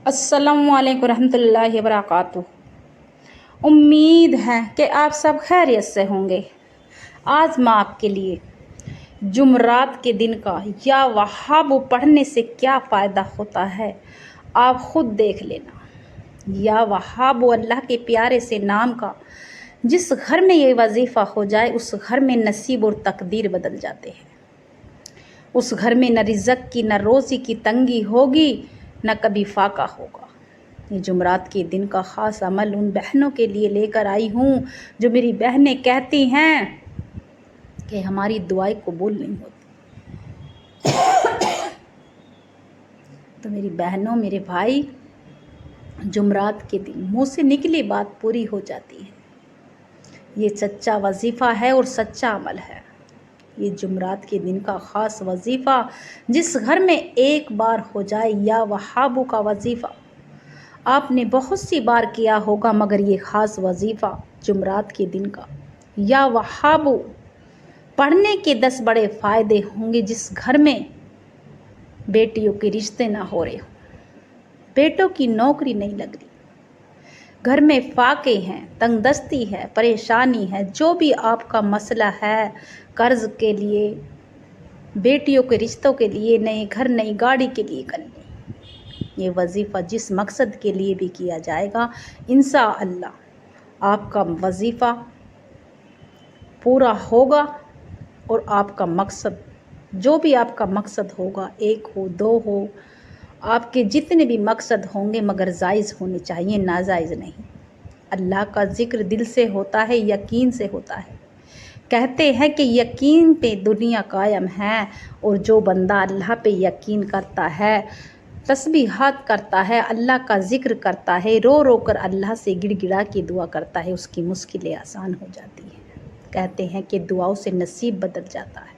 السلام علیکم ورحمۃ اللہ وبرکاتہ۔ امید ہے کہ آپ سب خیریت سے ہوں گے۔ آج میں آپ کے لیے جمعرات کے دن کا یا وہاب پڑھنے سے کیا فائدہ ہوتا ہے آپ خود دیکھ لینا۔ یا وہاب اللہ کے پیارے سے نام کا جس گھر میں یہ وظیفہ ہو جائے اس گھر میں نصیب اور تقدیر بدل جاتے ہیں۔ اس گھر میں نہ رزق کی نہ روزی کی تنگی ہوگی نہ کبھی فاقہ ہوگا۔ یہ جمعرات کے دن کا خاص عمل ان بہنوں کے لیے لے کر آئی ہوں جو میری بہنیں کہتی ہیں کہ ہماری دعائیں قبول نہیں ہوتی۔ تو میری بہنوں میرے بھائی، جمعرات کے دن منہ سے نکلی بات پوری ہو جاتی ہے۔ یہ سچا وظیفہ ہے اور سچا عمل ہے۔ یہ جمعرات کے دن کا خاص وظیفہ جس گھر میں ایک بار ہو جائے یا وہاب کا وظیفہ آپ نے بہت سی بار کیا ہوگا، مگر یہ خاص وظیفہ جمعرات کے دن کا یا وہاب پڑھنے کے 10 بڑے فائدے ہوں گے۔ جس گھر میں بیٹیوں کے رشتے نہ ہو رہے ہوں، بیٹوں کی نوکری نہیں لگ رہی، گھر میں فاقے ہیں، تنگ دستی ہے، پریشانی ہے، جو بھی آپ کا مسئلہ ہے، قرض کے لیے، بیٹیوں کے رشتوں کے لیے، نئے گھر نئی گاڑی کے لیے کر لیں۔ یہ وظیفہ جس مقصد کے لیے بھی کیا جائے گا انشاءاللہ آپ کا وظیفہ پورا ہوگا، اور آپ کا مقصد جو بھی آپ کا مقصد ہوگا، 1 ہو 2 ہو، آپ کے جتنے بھی مقصد ہوں گے مگر جائز ہونے چاہیے، ناجائز نہیں۔ اللہ کا ذکر دل سے ہوتا ہے، یقین سے ہوتا ہے۔ کہتے ہیں کہ یقین پہ دنیا قائم ہے، اور جو بندہ اللہ پہ یقین کرتا ہے، تسبیحات کرتا ہے، اللہ کا ذکر کرتا ہے، رو رو کر اللہ سے گڑ گڑا کے دعا کرتا ہے، اس کی مشکلیں آسان ہو جاتی ہیں۔ کہتے ہیں کہ دعاؤں سے نصیب بدل جاتا ہے۔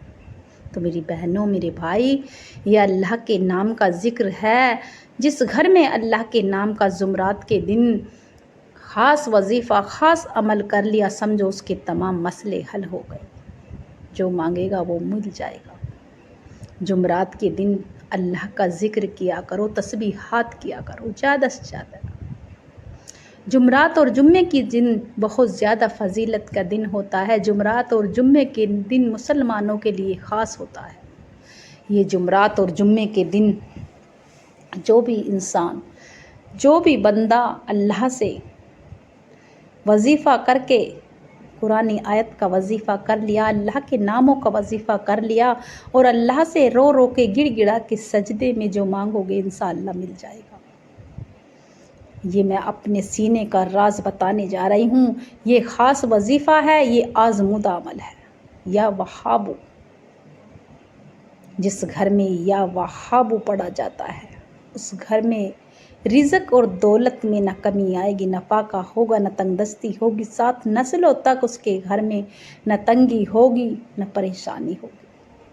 تو میری بہنوں میرے بھائی، یہ اللہ کے نام کا ذکر ہے۔ جس گھر میں اللہ کے نام کا جمعرات کے دن خاص وظیفہ خاص عمل کر لیا، سمجھو اس کے تمام مسئلے حل ہو گئے۔ جو مانگے گا وہ مل جائے گا۔ جمعرات کے دن اللہ کا ذکر کیا کرو، تسبیحات کیا کرو زیادہ سے زیادہ۔ جمعرات اور جمعے کی دن بہت زیادہ فضیلت کا دن ہوتا ہے۔ جمعرات اور جمعے کے دن مسلمانوں کے لیے خاص ہوتا ہے۔ یہ جمعرات اور جمعے کے دن جو بھی انسان، جو بھی بندہ اللہ سے وظیفہ کر کے، قرآن آیت کا وظیفہ کر لیا، اللہ کے ناموں کا وظیفہ کر لیا، اور اللہ سے رو رو کے گڑ گڑا کے سجدے میں جو مانگو گے انشاءاللہ مل جائے گا۔ یہ میں اپنے سینے کا راز بتانے جا رہی ہوں۔ یہ خاص وظیفہ ہے، یہ آزمودہ عمل ہے۔ یا وہاب، جس گھر میں یا وہاب پڑھا جاتا ہے اس گھر میں رزق اور دولت میں نہ کمی آئے گی، نہ فاقہ ہوگا، نہ تنگ دستی ہوگی، 7 نسلوں تک اس کے گھر میں نہ تنگی ہوگی نہ پریشانی ہوگی۔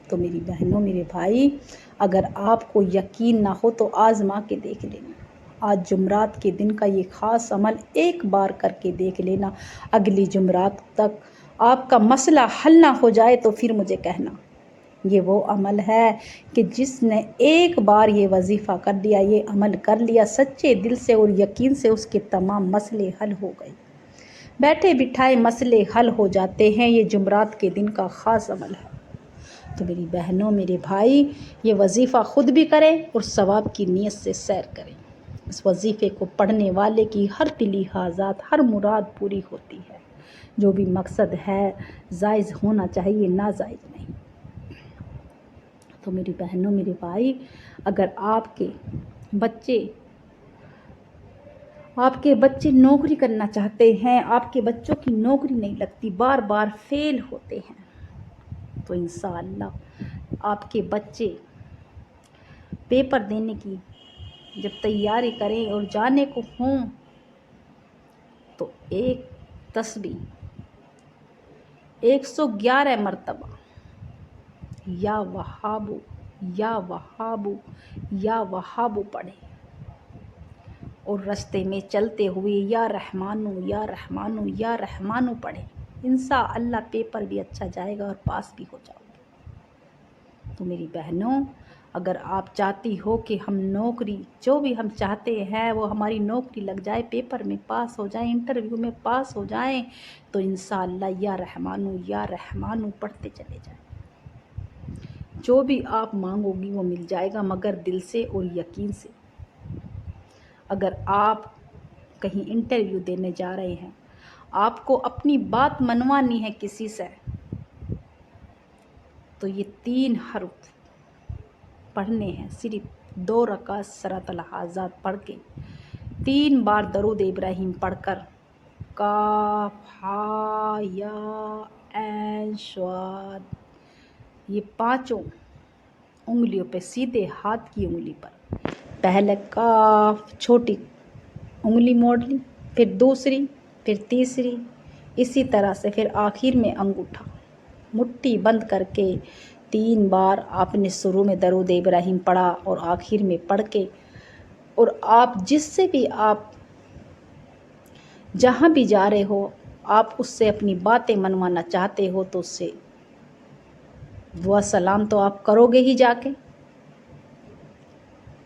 تو میری بہنوں میرے بھائی، اگر آپ کو یقین نہ ہو تو آزما کے دیکھ لینا۔ آج جمعرات کے دن کا یہ خاص عمل ایک بار کر کے دیکھ لینا۔ اگلی جمعرات تک آپ کا مسئلہ حل نہ ہو جائے تو پھر مجھے کہنا۔ یہ وہ عمل ہے کہ جس نے ایک بار یہ وظیفہ کر لیا، یہ عمل کر لیا سچے دل سے اور یقین سے، اس کے تمام مسئلے حل ہو گئے۔ بیٹھے بٹھائے مسئلے حل ہو جاتے ہیں۔ یہ جمعرات کے دن کا خاص عمل ہے۔ تو میری بہنوں میرے بھائی، یہ وظیفہ خود بھی کریں اور ثواب کی نیت سے سیر کریں۔ اس وظیفے کو پڑھنے والے کی ہر دلی حاجات، ہر مراد پوری ہوتی ہے۔ جو بھی مقصد ہے جائز ہونا چاہیے، ناجائز نہیں۔ تو میری بہنوں میرے بھائی، اگر آپ کے بچے نوکری کرنا چاہتے ہیں، آپ کے بچوں کی نوکری نہیں لگتی، بار بار فیل ہوتے ہیں، تو انشاءاللہ آپ کے بچے پیپر دینے کی جب تیاری کریں اور جانے کو ہوں تو ایک تسبیح 111 مرتبہ یا وہاب یا وہاب یا وہاب پڑھیں، اور رستے میں چلتے ہوئے یا رحمانو یا رحمانو یا رحمانو پڑھیں۔ انشاءاللہ پیپر بھی اچھا جائے گا اور پاس بھی ہو جاؤ گے۔ تو میری بہنوں، اگر آپ چاہتی ہو کہ ہم نوکری جو بھی ہم چاہتے ہیں وہ ہماری نوکری لگ جائے، پیپر میں پاس ہو جائیں، انٹرویو میں پاس ہو جائیں، تو انشاءاللہ یا رحمانو پڑھتے چلے جائیں۔ جو بھی آپ مانگو گی وہ مل جائے گا، مگر دل سے اور یقین سے۔ اگر آپ کہیں انٹرویو دینے جا رہے ہیں، آپ کو اپنی بات منوانی ہے کسی سے، تو یہ 3 حرف پڑھنے ہیں، صرف 2 رکعت صراط الحاجات پڑھ کے، 3 بار درود ابراہیم پڑھ کر، کاف ہا یا عین صاد، یہ 5 انگلیوں پہ، سیدھے ہاتھ کی انگلی پر پہلے کاف چھوٹی انگلی موڑ لی، پھر دوسری، پھر تیسری، اسی طرح سے پھر آخر میں انگوٹھا مٹھی بند کر کے 3 بار آپ نے شروع میں درود ابراہیم پڑھا اور آخر میں پڑھ کے، اور آپ جس سے بھی آپ جہاں بھی جا رہے ہو، آپ اس سے اپنی باتیں منوانا چاہتے ہو تو اس سے دعا سلام تو آپ کرو گے ہی جا کے۔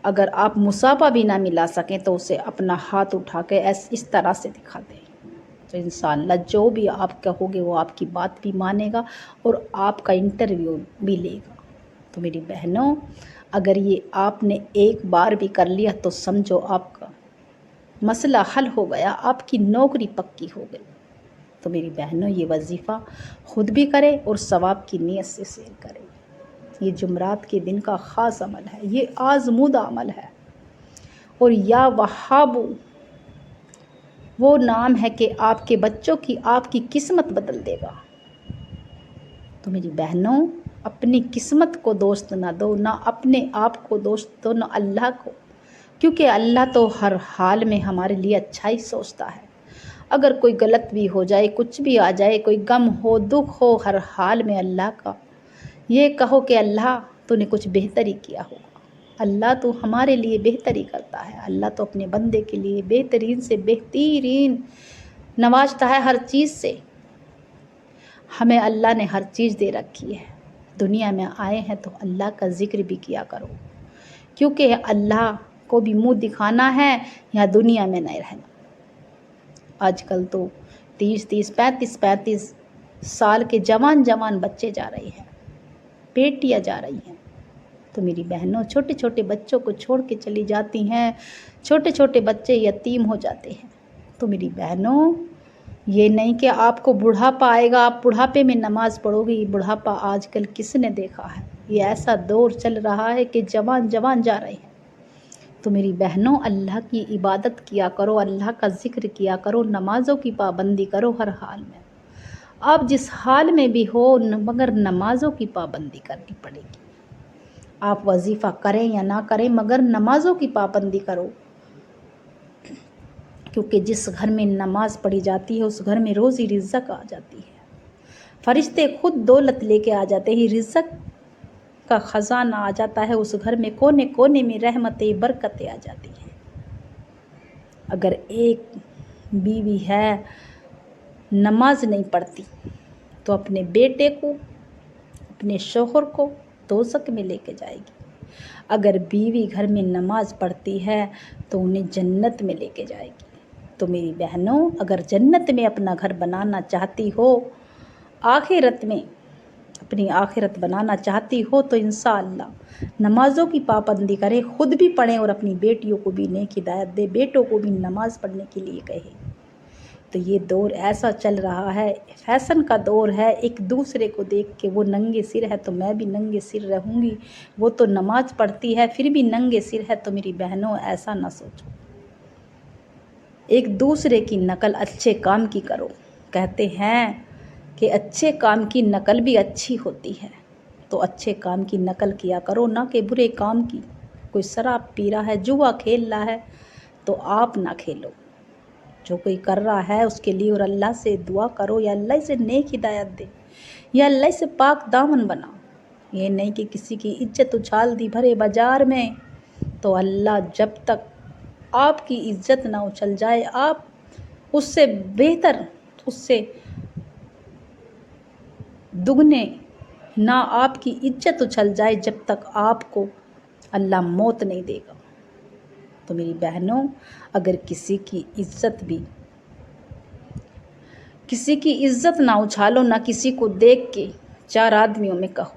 اگر آپ مصافحہ بھی نہ ملا سکیں تو اسے اپنا ہاتھ اٹھا کے اس طرح سے دکھا دیں، تو انشاءاللہ جو بھی آپ کہو گے وہ آپ کی بات بھی مانے گا اور آپ کا انٹرویو بھی لے گا۔ تو میری بہنوں، اگر یہ آپ نے ایک بار بھی کر لیا تو سمجھو آپ کا مسئلہ حل ہو گیا، آپ کی نوکری پکی ہو گئی۔ تو میری بہنوں، یہ وظیفہ خود بھی کرے اور ثواب کی نیت سے سیر کرے۔ یہ جمعرات کے دن کا خاص عمل ہے، یہ آزمودہ عمل ہے، اور یا وہابو وہ نام ہے کہ آپ کے بچوں کی آپ کی قسمت بدل دے گا۔ تو میری بہنوں، اپنی قسمت کو دوست نہ دو، نہ اپنے آپ کو دوست دو، نہ اللہ کو، کیونکہ اللہ تو ہر حال میں ہمارے لیے اچھا ہی سوچتا ہے۔ اگر کوئی غلط بھی ہو جائے، کچھ بھی آ جائے، کوئی غم ہو، دکھ ہو، ہر حال میں اللہ کا یہ کہو کہ اللہ تو نے کچھ بہتری کیا ہوگا۔ اللہ تو ہمارے لیے بہتری کرتا ہے، اللہ تو اپنے بندے کے لیے بہترین سے بہترین نوازتا ہے ہر چیز سے۔ ہمیں اللہ نے ہر چیز دے رکھی ہے، دنیا میں آئے ہیں تو اللہ کا ذکر بھی کیا کرو، کیونکہ اللہ کو بھی منہ دکھانا ہے یا دنیا میں نہیں رہنا۔ آج کل تو 30 35 سال کے جوان بچے جا رہے ہیں، بیٹیاں جا رہی ہیں۔ تو میری بہنوں، چھوٹے چھوٹے بچوں کو چھوڑ کے چلی جاتی ہیں، چھوٹے چھوٹے بچے یتیم ہو جاتے ہیں۔ تو میری بہنوں، یہ نہیں کہ آپ کو بڑھاپا آئے گا، آپ بڑھاپے میں نماز پڑھو گی۔ بڑھاپا آج کل کس نے دیکھا ہے؟ یہ ایسا دور چل رہا ہے کہ جوان جا رہے ہیں۔ تو میری بہنوں، اللہ کی عبادت کیا کرو، اللہ کا ذکر کیا کرو، نمازوں کی پابندی کرو ہر حال میں۔ آپ جس حال میں بھی ہو، مگر نمازوں کی پابندی کرنی پڑے گی۔ آپ وظیفہ کریں یا نہ کریں، مگر نمازوں کی پابندی کرو، کیونکہ جس گھر میں نماز پڑھی جاتی ہے اس گھر میں روزی رزق آ جاتی ہے۔ فرشتے خود دولت لے کے آ جاتے ہیں، رزق کا خزانہ آ جاتا ہے اس گھر میں، کونے کونے میں رحمتیں برکتیں آ جاتی ہیں۔ اگر ایک بیوی ہے نماز نہیں پڑھتی تو اپنے بیٹے کو، اپنے شوہر کو دوزخ میں لے کے جائے گی۔ اگر بیوی گھر میں نماز پڑھتی ہے تو انہیں جنت میں لے کے جائے گی۔ تو میری بہنوں، اگر جنت میں اپنا گھر بنانا چاہتی ہو، آخرت میں اپنی آخرت بنانا چاہتی ہو، تو انشاءاللہ نمازوں کی پابندی کرے، خود بھی پڑھیں اور اپنی بیٹیوں کو بھی نیک ہدایت دے، بیٹوں کو بھی نماز پڑھنے کے لیے کہے۔ تو یہ دور ایسا چل رہا ہے، فیشن کا دور ہے، ایک دوسرے کو دیکھ کے وہ ننگے سر ہے تو میں بھی ننگے سر رہوں گی، وہ تو نماز پڑھتی ہے پھر بھی ننگے سر ہے، تو میری بہنوں ایسا نہ سوچو۔ ایک دوسرے کی نقل اچھے کام کی کرو، کہتے ہیں کہ اچھے کام کی نقل بھی اچھی ہوتی ہے، تو اچھے کام کی نقل کیا کرو، نہ کہ برے کام کی۔ کوئی شراب پی رہا ہے، جوا کھیل رہا ہے، تو آپ نہ کھیلو۔ جو کوئی کر رہا ہے اس کے لیے اور اللہ سے دعا کرو، یا اللہ سے نیک ہدایت دے، یا اللہ سے پاک دامن بنا۔ یہ نہیں کہ کسی کی عزت اچھال دی بھرے بازار میں، تو اللہ جب تک آپ کی عزت نہ اچھل جائے، آپ اس سے بہتر، اس سے دگنے نہ آپ کی عزت اچھل جائے، جب تک آپ کو اللہ موت نہیں دے گا۔ تو میری بہنوں، اگر کسی کی عزت نہ اچھالو، نہ کسی کو دیکھ کے 4 آدمیوں میں کہو،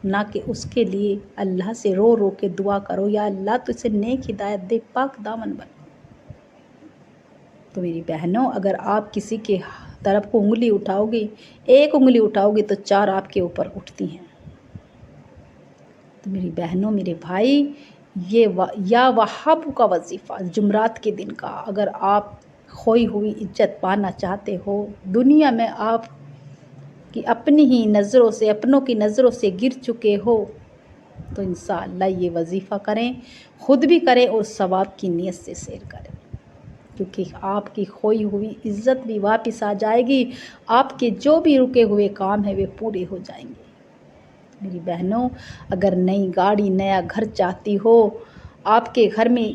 نہ کہ اس کے لیے اللہ سے رو رو کے دعا کرو یا اللہ تو اسے نیک ہدایت دے، پاک دامن بن۔ تو میری بہنوں، اگر آپ کسی کے طرف کو انگلی اٹھاؤ گے، ایک انگلی اٹھاؤ گے تو 4 آپ کے اوپر اٹھتی ہیں۔ تو میری بہنوں، میرے بھائی، یہ یا وہاب کا وظیفہ جمعرات کے دن کا، اگر آپ کھوئی ہوئی عزت پانا چاہتے ہو، دنیا میں آپ کی اپنی ہی نظروں سے، اپنوں کی نظروں سے گر چکے ہو، تو انشاءاللہ یہ وظیفہ کریں، خود بھی کریں اور ثواب کی نیت سے شیئر کریں، کیونکہ آپ کی کھوئی ہوئی عزت بھی واپس آ جائے گی، آپ کے جو بھی رکے ہوئے کام ہیں وہ پورے ہو جائیں گے۔ میری بہنوں، اگر نئی گاڑی، نیا گھر چاہتی ہو، آپ کے گھر میں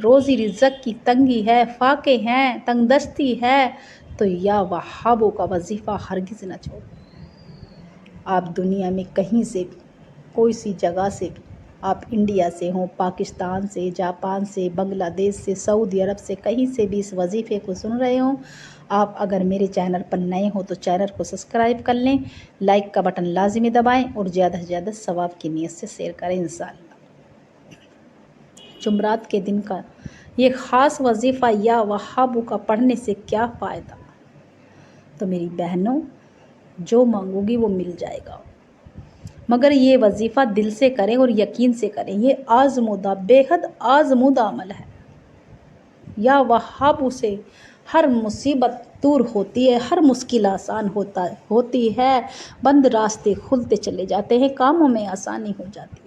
روزی رزق کی تنگی ہے، فاقے ہیں، تنگ دستی ہے، تو یا وہابوں کا وظیفہ ہرگز نہ چھوڑو۔ آپ دنیا میں کہیں سے بھی، کوئی سی جگہ سے بھی، آپ انڈیا سے ہوں، پاکستان سے، جاپان سے، بنگلہ دیش سے، سعودی عرب سے، کہیں سے بھی اس وظیفے کو سن رہے ہوں، آپ اگر میرے چینل پر نئے ہوں تو چینل کو سبسکرائب کر لیں، لائک کا بٹن لازمی دبائیں اور زیادہ سے زیادہ ثواب کی نیت سے شیئر کریں انشاءاللہ۔ جمعرات کے دن کا یہ خاص وظیفہ یا وہابوں کا پڑھنے سے کیا فائدہ؟ تو میری بہنوں، جو مانگو گی وہ مل جائے گا، مگر یہ وظیفہ دل سے کریں اور یقین سے کریں، یہ آزمودہ، بے حد آزمودہ عمل ہے۔ یا وہابوں سے ہر مصیبت دور ہوتی ہے، ہر مشکل آسان ہوتی ہے، بند راستے کھلتے چلے جاتے ہیں، کاموں میں آسانی ہو جاتی ہے۔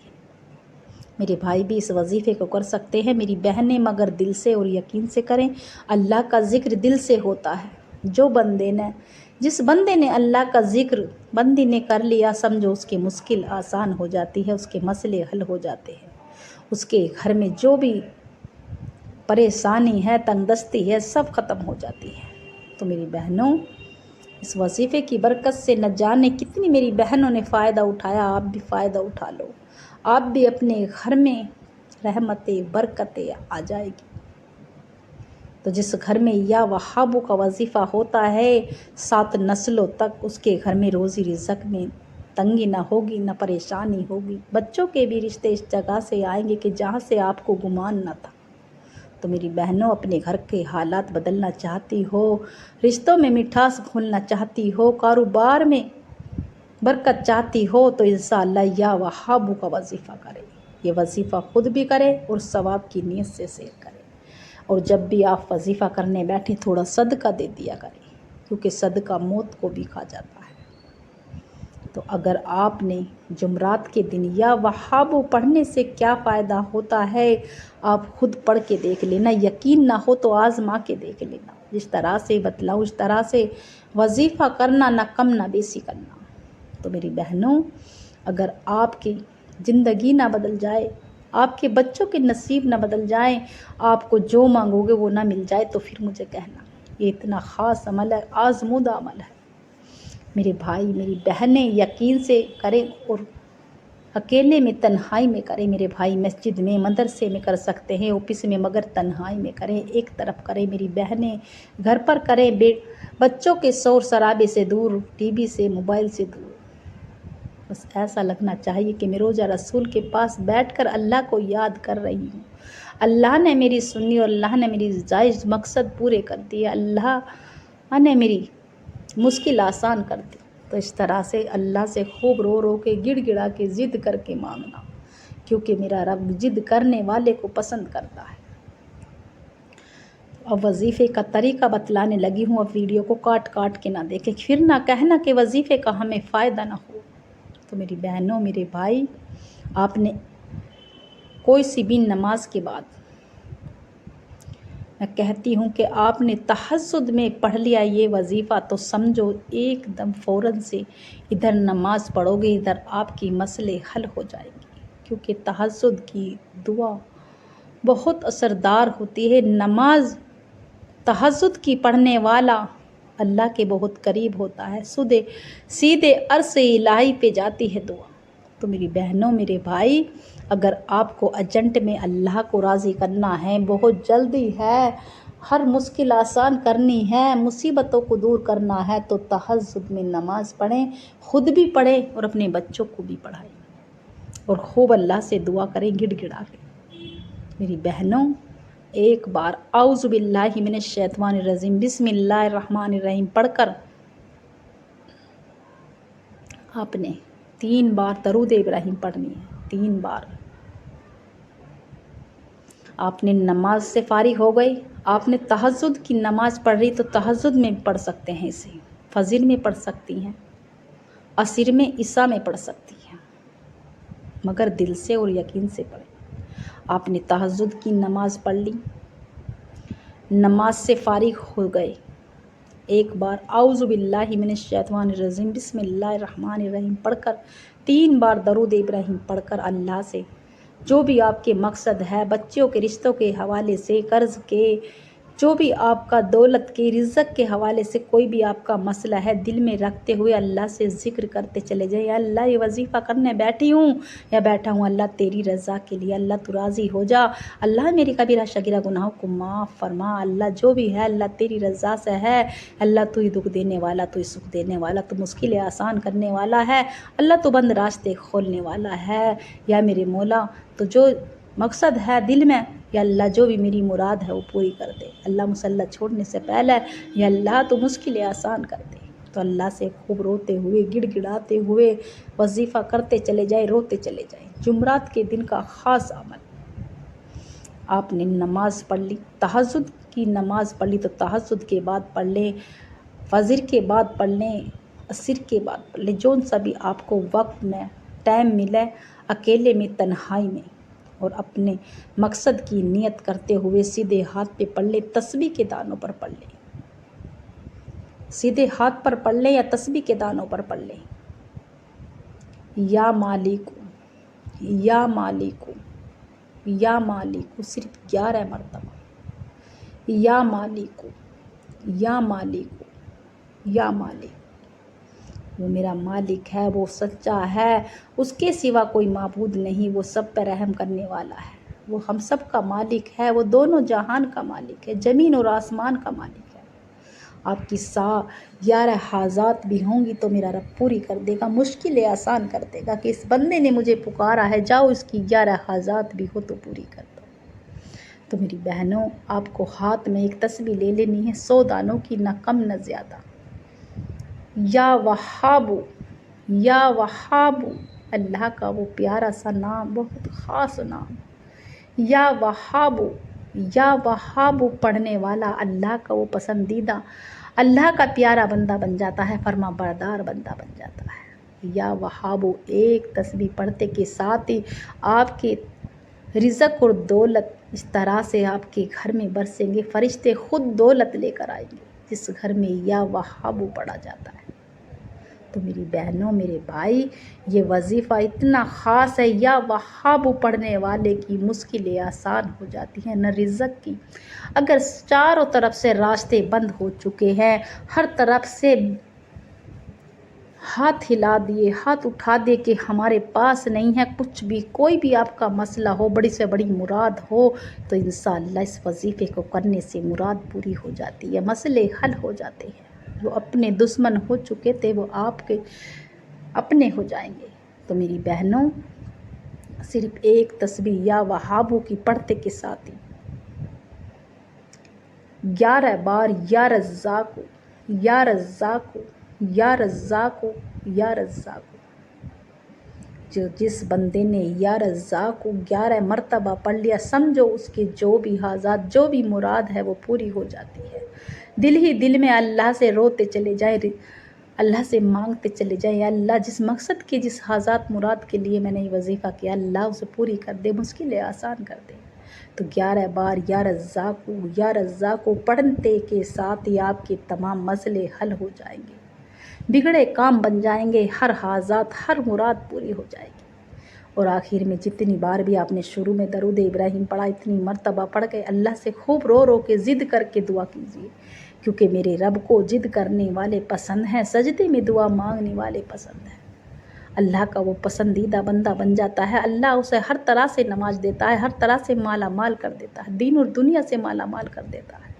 میرے بھائی بھی اس وظیفے کو کر سکتے ہیں، میری بہنیں، مگر دل سے اور یقین سے کریں۔ اللہ کا ذکر دل سے ہوتا ہے۔ جس بندے نے اللہ کا ذکر بندی نے کر لیا، سمجھو اس کی مشکل آسان ہو جاتی ہے، اس کے مسئلے حل ہو جاتے ہیں، اس کے گھر میں جو بھی پریشانی ہے، تنگ دستی ہے، سب ختم ہو جاتی ہے۔ تو میری بہنوں، اس وظیفے کی برکت سے نہ جانے کتنی میری بہنوں نے فائدہ اٹھایا، آپ بھی فائدہ اٹھا لو، آپ بھی اپنے گھر میں رحمتیں، برکتیں آ جائے گی۔ تو جس گھر میں یا وہابوں کا وظیفہ ہوتا ہے، 7 نسلوں تک اس کے گھر میں روزی رزق میں تنگی نہ ہوگی، نہ پریشانی ہوگی، بچوں کے بھی رشتے اس جگہ سے آئیں گے کہ جہاں سے آپ کو گمان نہ تھا۔ تو میری بہنوں، اپنے گھر کے حالات بدلنا چاہتی ہو، رشتوں میں مٹھاس گھولنا چاہتی ہو، کاروبار میں برکت چاہتی ہو، تو انشاءاللہ یا وہابوں کا وظیفہ کرے۔ یہ وظیفہ خود بھی کرے اور ثواب کی نیت سے شیئر کرے، اور جب بھی آپ وظیفہ کرنے بیٹھے تھوڑا صدقہ دے دیا کریں، کیونکہ صدقہ موت کو بھی کھا جاتا ہے۔ تو اگر آپ نے جمعرات کے دن یا وہابوں پڑھنے سے کیا فائدہ ہوتا ہے، آپ خود پڑھ کے دیکھ لینا، یقین نہ ہو تو آزما کے دیکھ لینا، جس طرح سے بتلاؤں اس طرح سے وظیفہ کرنا، نہ کم نہ بیسی کرنا۔ تو میری بہنوں، اگر آپ کی زندگی نہ بدل جائے، آپ کے بچوں کے نصیب نہ بدل جائیں، آپ کو جو مانگو گے وہ نہ مل جائے، تو پھر مجھے کہنا۔ یہ اتنا خاص عمل ہے، آزمودہ عمل ہے۔ میرے بھائی، میری بہنیں یقین سے کریں اور اکیلے میں، تنہائی میں کریں۔ میرے بھائی مسجد میں، مدرسے میں کر سکتے ہیں، آفس میں، مگر تنہائی میں کریں، ایک طرف کریں۔ میری بہنیں گھر پر کریں، بچوں کے شور شرابے سے دور، ٹی وی سے، موبائل سے دور۔ بس ایسا لگنا چاہیے کہ میں روزہ رسول کے پاس بیٹھ کر اللہ کو یاد کر رہی ہوں، اللہ نے میری سنی اور اللہ نے میری جائز مقصد پورے کر دیے، اللہ نے میری مشکل آسان کر دی۔ تو اس طرح سے اللہ سے خوب رو رو کے، گڑ گڑا کے، ضد کر کے مانگنا، کیونکہ میرا رب ضد کرنے والے کو پسند کرتا ہے۔ اب وظیفے کا طریقہ بتلانے لگی ہوں، اب ویڈیو کو کاٹ کاٹ کے نہ دیکھیں، پھر نہ کہنا کہ وظیفے کا ہمیں فائدہ نہ ہو۔ تو میری بہنوں، میرے بھائی، آپ نے کوئی سی بھی نماز کے بعد، میں کہتی ہوں کہ آپ نے تہجد میں پڑھ لیا یہ وظیفہ، تو سمجھو ایک دم فوراً سے ادھر نماز پڑھو گے، ادھر آپ کی مسئلے حل ہو جائیں گے، کیونکہ تہجد کی دعا بہت اثردار ہوتی ہے۔ نماز تہجد کی پڑھنے والا اللہ کے بہت قریب ہوتا ہے، سیدھے عرش الہی پہ جاتی ہے دعا۔ تو میری بہنوں میرے بھائی، اگر آپ کو ارجنٹ میں اللہ کو راضی کرنا ہے، بہت جلدی ہے، ہر مشکل آسان کرنی ہے، مصیبتوں کو دور کرنا ہے، تو تہجد میں نماز پڑھیں، خود بھی پڑھیں اور اپنے بچوں کو بھی پڑھائیں، اور خوب اللہ سے دعا کریں گڑ گڑا کے۔ میری بہنوں، ایک بار اعوذ باللہ من الشیطان الرجیم بسم اللہ الرحمن الرحیم پڑھ کر آپ نے 3 بار درود ابراہیم پڑھنی ہے، 3 بار۔ آپ نے نماز سے فارغ ہو گئی، آپ نے تہجد کی نماز پڑھ رہی تو تہجد میں پڑھ سکتے ہیں، اسے فجر میں پڑھ سکتی ہیں، عصر میں، عشاء میں پڑھ سکتی ہیں، مگر دل سے اور یقین سے پڑھیں۔ آپ نے تہجد کی نماز پڑھ لی، نماز سے فارغ ہو گئے، ایک بار اعوذ باللہ من الشیطان الرجیم بسم اللہ الرحمن الرحیم پڑھ کر 3 بار درود ابراہیم پڑھ کر اللہ سے جو بھی آپ کے مقصد ہے، بچوں کے رشتوں کے حوالے سے، قرض کے، جو بھی آپ کا دولت کے، رزق کے حوالے سے کوئی بھی آپ کا مسئلہ ہے، دل میں رکھتے ہوئے اللہ سے ذکر کرتے چلے جائیں۔ یا اللہ، یہ وظیفہ کرنے بیٹھی ہوں یا بیٹھا ہوں، اللہ تیری رضا کے لیے، اللہ تو راضی ہو جا، اللہ میری کبیرہ صغیرہ گناہوں کو معاف فرما، اللہ جو بھی ہے اللہ تیری رضا سے ہے، اللہ تو ہی دکھ دینے والا، تو ہی سکھ دینے والا، تو مشکلیں آسان کرنے والا ہے، اللہ تو بند راستے کھولنے والا ہے۔ یا میرے مولا، تو جو مقصد ہے دل میں، یا اللہ جو بھی میری مراد ہے وہ پوری کر دے، اللہ مسلح چھوڑنے سے پہلے یا اللہ تو مشکلیں آسان کر دے۔ تو اللہ سے خوب روتے ہوئے، گڑ گڑاتے ہوئے وظیفہ کرتے چلے جائیں، روتے چلے جائیں۔ جمعرات کے دن کا خاص عمل، آپ نے نماز پڑھ لی، تہجد کی نماز پڑھ لی تو تہجد کے بعد پڑھ لیں، فجر کے بعد پڑھ لیں، عصر کے بعد پڑھ لیں، جون سا بھی آپ کو وقت میں ٹائم ملے، اکیلے میں، تنہائی میں، اور اپنے مقصد کی نیت کرتے ہوئے سیدھے ہاتھ پہ پڑھ لیں، تسبیح کے دانوں پر پڑھ لیں، سیدھے ہاتھ پر پڑھ لیں یا تسبیح کے دانوں پر پڑھ لیں۔ یا مالک، یا مالک، یا مالک، صرف 11 مرتبہ، یا مالک، یا مالک، یا مالک۔ وہ میرا مالک ہے، وہ سچا ہے، اس کے سوا کوئی معبود نہیں، وہ سب پہ رحم کرنے والا ہے، وہ ہم سب کا مالک ہے، وہ دونوں جہان کا مالک ہے، زمین اور آسمان کا مالک ہے۔ آپ کی 11 حاجات بھی ہوں گی تو میرا رب پوری کر دے گا، مشکلیں آسان کر دے گا کہ اس بندے نے مجھے پکارا ہے، جاؤ اس کی 11 حاجات بھی ہو تو پوری کر دو۔ تو میری بہنوں، آپ کو ہاتھ میں ایک تسبیح لے لینی ہے، 100 دانوں کی، نہ کم نہ زیادہ۔ یا وہاب، یا وہاب، اللہ کا وہ پیارا سا نام، بہت خاص نام، یا وہاب، یا وہاب پڑھنے والا اللہ کا وہ پسندیدہ، اللہ کا پیارا بندہ بن جاتا ہے، فرما بردار بندہ بن جاتا ہے۔ یا وہاب ایک تسبیح پڑھتے کے ساتھ ہی آپ کے رزق اور دولت اس طرح سے آپ کے گھر میں برسیں گے، فرشتے خود دولت لے کر آئیں گے جس گھر میں یا وہاب پڑھا جاتا ہے۔ تو میری بہنوں میرے بھائی، یہ وظیفہ اتنا خاص ہے، یا وہاب پڑھنے والے کی مشکلیں آسان ہو جاتی ہیں، نہ رزق کی۔ اگر چاروں طرف سے راستے بند ہو چکے ہیں، ہر طرف سے ہاتھ ہلا دیے، ہاتھ اٹھا دے کہ ہمارے پاس نہیں ہے کچھ بھی، کوئی بھی آپ کا مسئلہ ہو، بڑی سے بڑی مراد ہو، تو انشاءاللہ اس وظیفے کو کرنے سے مراد پوری ہو جاتی ہے، مسئلے حل ہو جاتے ہیں۔ جو اپنے دشمن ہو چکے تھے وہ آپ کے اپنے ہو جائیں گے۔ تو میری بہنوں، صرف ایک تسبیح یا وہابو کی پڑھتے کے ساتھ ہی 11 بار یا رزاق، یا رزاق، یا رزاق، یا رزاق، جو جس بندے نے یا رزاق کو 11 مرتبہ پڑھ لیا، سمجھو اس کے جو بھی حاجات، جو بھی مراد ہے وہ پوری ہو جاتی ہے۔ دل ہی دل میں اللہ سے روتے چلے جائیں، اللہ سے مانگتے چلے جائیں، یا اللہ جس مقصد کے، جس حاجات مراد کے لیے میں نے یہ وظیفہ کیا، اللہ اسے پوری کر دے، مشکلیں آسان کر دے۔ تو 11 بار یا رزاق، یا رزاق پڑھنے کے ساتھ ہی آپ کے تمام مسئلے حل ہو جائیں گے، بگڑے کام بن جائیں گے، ہر حاجات، ہر مراد پوری ہو جائے گی۔ اور آخر میں جتنی بار بھی آپ نے شروع میں درود ابراہیم پڑھا، اتنی مرتبہ پڑھ کے اللہ سے خوب رو رو کے ضد کر کے دعا کیجیے، کیونکہ میرے رب کو ضد کرنے والے پسند ہیں، سجدے میں دعا مانگنے والے پسند ہیں۔ اللہ کا وہ پسندیدہ بندہ بن جاتا ہے، اللہ اسے ہر طرح سے نواز دیتا ہے، ہر طرح سے مالا مال کر دیتا ہے، دین اور دنیا سے مالا مال کر دیتا ہے۔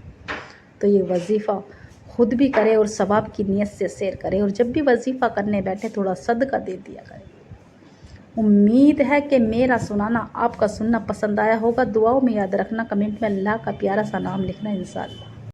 تو یہ وظیفہ خود بھی کرے اور ثواب کی نیت سے سیر کرے، اور جب بھی وظیفہ کرنے بیٹھے تھوڑا صدقہ دے دیا کرے۔ امید ہے کہ میرا سنانا آپ کا سننا پسند آیا ہوگا۔ دعاؤں میں یاد رکھنا، کمنٹ میں اللہ کا پیارا سا نام لکھنا انشاءاللہ۔